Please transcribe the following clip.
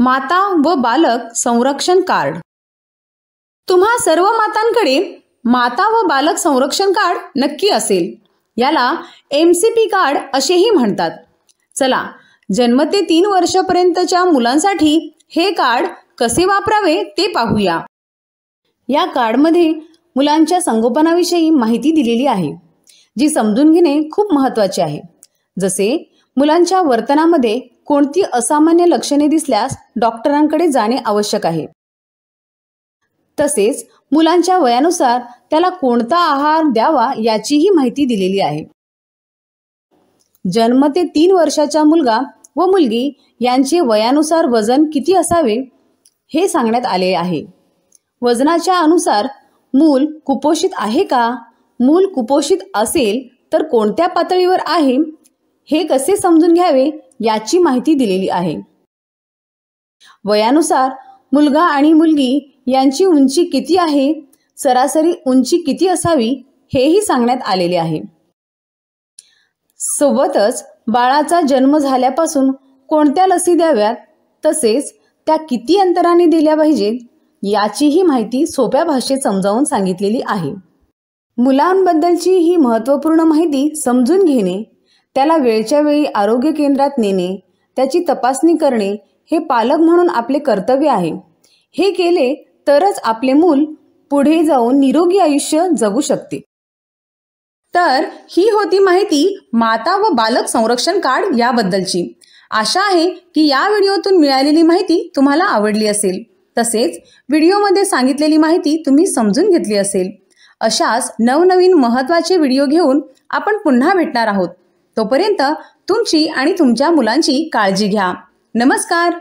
माता व बालक संरक्षण कार्ड। तुम्हा सर्व मातांकडे माता व बालक संरक्षण कार्ड नक्की असेल। याला MCP कार्ड असेही म्हणतात। चला, जन्म ते 3 वर्षापर्यंतच्या मुलांसाठी हे कार्ड कसे वापरावे ते पाहूया। या कार्डमध्ये मुलांच्या संगोपनाविषयी माहिती दिलेली आहे, जी समजून घेणे खूप महत्त्वाचे आहे। जसे मुलांच्या वर्तनामध्ये कोणती असामान्य लक्षणे दिसल्यास डॉक्टरांकडे जाणे आवश्यक आहे। तसेच मुलांच्या वयानुसार त्याला कोणता आहार द्यावा याचीही माहिती दिलेली आहे। जन्म ते 3 वर्षाचा मुलगा व मुलगी यांचे वयानुसार वजन किती असावे हे सांगण्यात आले आहे। वजनाच्या अनुसार मूल कुपोषित आहे का, मूल कुपोषित असेल तर कोणत्या पातळीवर आहे हे कसे समजून घ्यावे याची माहिती दिलेली आहे। वयानुसार मुलगा आणि मुलगी यांची उंची किती आहे, सरासरी उंची किती असावी हेही सांगण्यात आलेले आहे। सोबतच बाळाचा जन्म झाल्यापासून कोणत्या लसी द्याव्यात, तसेच त्या किती अंतराने दिल्या पाहिजेत याचीही माहिती सोप्या भाषेत समजावून सांगितलेली आहे। मुलांबद्दलची ही महत्त्वपूर्ण माहिती समजून घेणे, त्याला वेळच्या वेळी आरोग्य केंद्रात नेणे, त्याची तपासणी करणे हे पालक म्हणून आपले कर्तव्य आहे। हे केले तरच आपले मूल पुढे जाऊन निरोगी आयुष्य जगू शकते। तर ही होती माहिती माता व बालक संरक्षण कार्ड याबद्दलची। आशा आहे की या व्हिडिओतून मिळालेली माहिती तुम्हाला आवडली असेल। तसेच व्हिडिओमध्ये सांगितलेली माहिती तुम्ही समजून घेतली असेल। अशाच नवनवीन महत्त्वाचे व्हिडिओ घेऊन आपण पुन्हा भेटणार आहोत। तोपर्यंत तुमची आणि तुमच्या मुलांची काळजी घ्या। नमस्कार।